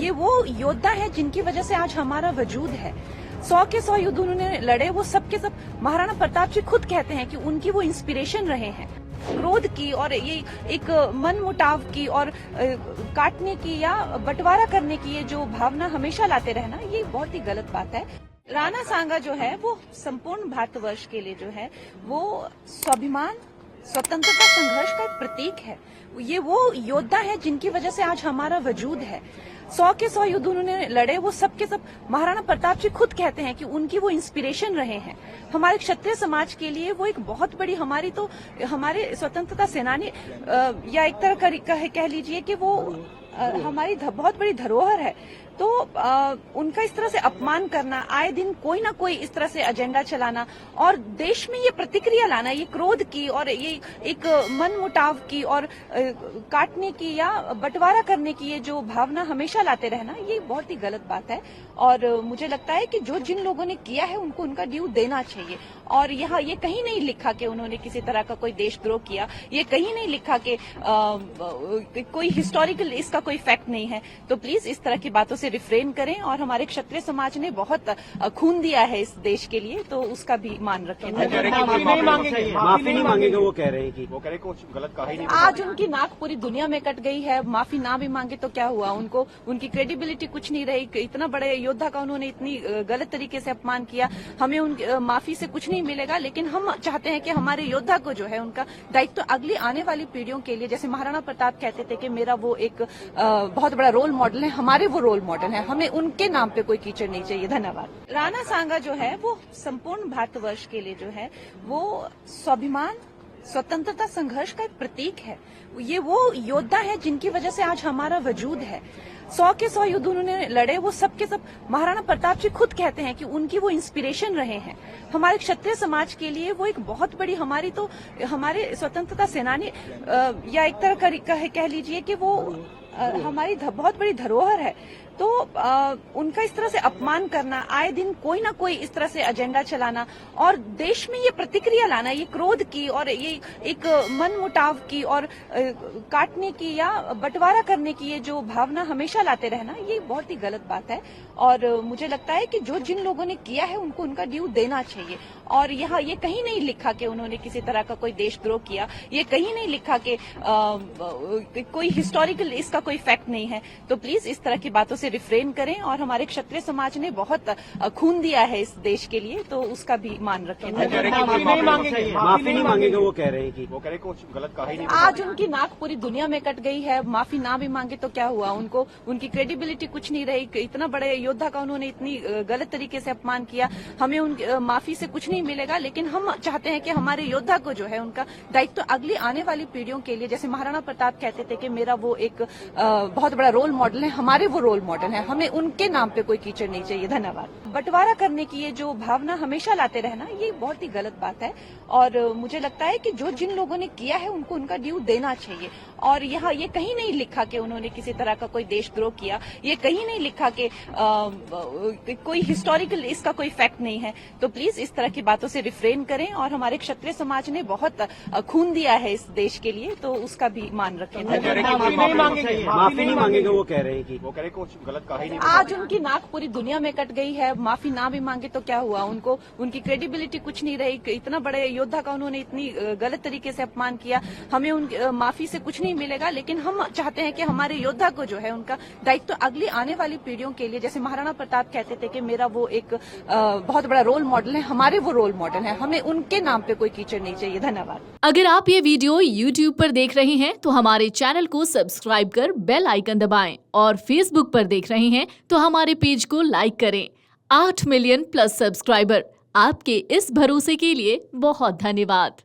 ये वो योद्धा है जिनकी वजह से आज हमारा वजूद है। 100 के 100 युद्ध उन्होंने लड़े, वो सब के सब महाराणा प्रताप जी खुद कहते हैं कि उनकी वो इंस्पिरेशन रहे हैं। क्रोध की और ये एक मन मुटाव की और काटने की या बंटवारा करने की ये जो भावना हमेशा लाते रहना, ये बहुत ही गलत बात है। राणा सांगा जो है वो संपूर्ण भारतवर्ष के लिए जो है वो स्वाभिमान, स्वतंत्रता संघर्ष का एक प्रतीक है। ये वो योद्धा है जिनकी वजह से आज हमारा वजूद है। 100 के 100 युद्ध उन्होंने लड़े, वो सब के सब महाराणा प्रताप जी खुद कहते हैं कि उनकी वो इंस्पिरेशन रहे हैं। हमारे क्षत्रिय समाज के लिए वो एक बहुत बड़ी हमारे स्वतंत्रता सेनानी या एक तरह कह लीजिए कि वो हमारी बहुत बड़ी धरोहर है। तो उनका इस तरह से अपमान करना, आए दिन कोई ना कोई इस तरह से एजेंडा चलाना और देश में ये प्रतिक्रिया लाना, ये क्रोध की और ये एक मन मुटाव की और काटने की या बंटवारा करने की ये जो भावना हमेशा लाते रहना, ये बहुत ही गलत बात है। और मुझे लगता है कि जिन लोगों ने किया है उनको उनका ड्यू देना चाहिए। और यहाँ ये कहीं नहीं लिखा कि उन्होंने किसी तरह का कोई देशद्रोह किया, ये कहीं नहीं लिखा कि कोई हिस्टोरिकल इसका कोई फैक्ट नहीं है। तो प्लीज इस तरह की बातों से रिफ्रेन करें। और हमारे क्षत्रिय समाज ने बहुत खून दिया है इस देश के लिए, तो उसका भी मान रखें। माफी नहीं मांगेंगे, वो कह रहे हैं कि कुछ गलत कहा ही नहीं। आज उनकी नाक पूरी दुनिया में कट गई है, माफी ना भी मांगे तो क्या हुआ, उनको उनकी क्रेडिबिलिटी कुछ नहीं रही। इतना बड़े योद्धा का उन्होंने इतनी गलत तरीके से अपमान किया, हमें उन माफी से कुछ नहीं मिलेगा। लेकिन हम चाहते हैं कि हमारे योद्धा को जो है उनका दायित्व अगली आने वाली पीढ़ियों के लिए, जैसे महाराणा प्रताप कहते थे कि मेरा वो एक बहुत बड़ा रोल मॉडल है, हमारे वो रोल मॉडल है, हमें उनके नाम पे कोई कीचड़ नहीं चाहिए। धन्यवाद। राणा सांगा जो है वो संपूर्ण भारतवर्ष के लिए जो है वो स्वाभिमान, स्वतंत्रता संघर्ष का एक प्रतीक है। ये वो योद्धा है जिनकी वजह से आज हमारा वजूद है। 100 के 100 युद्ध उन्होंने लड़े, वो सब के सब महाराणा प्रताप जी खुद कहते हैं कि उनकी वो इंस्पिरेशन रहे हैं। हमारे क्षत्रिय समाज के लिए वो एक बहुत बड़ी हमारे स्वतंत्रता सेनानी या एक तरह कह लीजिए कि वो हमारी बहुत बड़ी धरोहर है। तो उनका इस तरह से अपमान करना, आए दिन कोई ना कोई इस तरह से एजेंडा चलाना और देश में ये प्रतिक्रिया लाना, ये क्रोध की और ये एक मन मुटाव की और काटने की या बंटवारा करने की ये जो भावना हमेशा लाते रहना, ये बहुत ही गलत बात है। और मुझे लगता है कि जिन लोगों ने किया है उनको उनका ड्यू देना चाहिए। और यहाँ ये कहीं नहीं लिखा कि उन्होंने किसी तरह का कोई देशद्रोह किया, ये कहीं नहीं लिखा कि कोई हिस्टोरिकल इसका कोई फैक्ट नहीं है। तो प्लीज इस तरह की बातों से रिफ्रेन करें। और हमारे क्षत्रिय समाज ने बहुत खून दिया है इस देश के लिए, तो उसका भी मान रखें। माफी नहीं मांगेंगे, वो कह रहे हैं कि कुछ गलत कहा ही नहीं। आज उनकी नाक पूरी दुनिया में कट गई है, माफी ना भी मांगे तो क्या हुआ, उनको उनकी क्रेडिबिलिटी कुछ नहीं रही। इतना बड़े योद्धा का उन्होंने इतनी गलत तरीके से अपमान किया, हमें उन माफी से कुछ नहीं मिलेगा। लेकिन हम चाहते हैं कि हमारे योद्धा को जो है उनका दायित्व अगली आने वाली पीढ़ियों के लिए, जैसे महाराणा प्रताप कहते थे कि मेरा वो एक बहुत बड़ा रोल मॉडल है, हमारे वो रोल मॉडल है, हमें उनके नाम पे कोई कीचड़ नहीं चाहिए। धन्यवाद। बंटवारा करने की ये जो भावना हमेशा लाते रहना, ये बहुत ही गलत बात है। और मुझे लगता है कि जिन लोगों ने किया है उनको उनका ड्यू देना चाहिए। और यहाँ ये कहीं नहीं लिखा कि उन्होंने किसी तरह का कोई देशद्रोह किया, ये कहीं नहीं लिखा कि कोई हिस्टोरिकल इसका कोई फैक्ट नहीं है। तो प्लीज इस तरह की बातों से रिफ्रेन करें। और हमारे क्षत्रिय समाज ने बहुत खून दिया है इस देश के लिए, तो उसका भी मान रखें। माफी नहीं मांगेंगे, वो कह रहे हैं कि कुछ गलत कहा ही नहीं। आज उनकी नाक पूरी दुनिया में कट गई है, माफी ना भी मांगे तो क्या हुआ, उनको उनकी क्रेडिबिलिटी कुछ नहीं रही। इतना बड़े योद्धा का उन्होंने इतनी गलत तरीके से अपमान किया, हमें उन माफी से कुछ नहीं मिलेगा। लेकिन हम चाहते हैं कि हमारे योद्धा को जो है उनका दायित्व अगली आने वाली पीढ़ियों के लिए, जैसे महाराणा प्रताप कहते थे कि मेरा वो एक बहुत बड़ा रोल मॉडल है, हमारे वो रोल मॉडल है, हमें उनके नाम पे कोई कीचड़ नहीं चाहिए। धन्यवाद। अगर आप ये वीडियो YouTube पर देख रहे हैं तो हमारे चैनल को सब्सक्राइब कर बेल आइकन दबाएं, और Facebook पर देख रहे हैं तो हमारे पेज को लाइक करें। 8 मिलियन प्लस सब्सक्राइबर, आपके इस भरोसे के लिए बहुत धन्यवाद।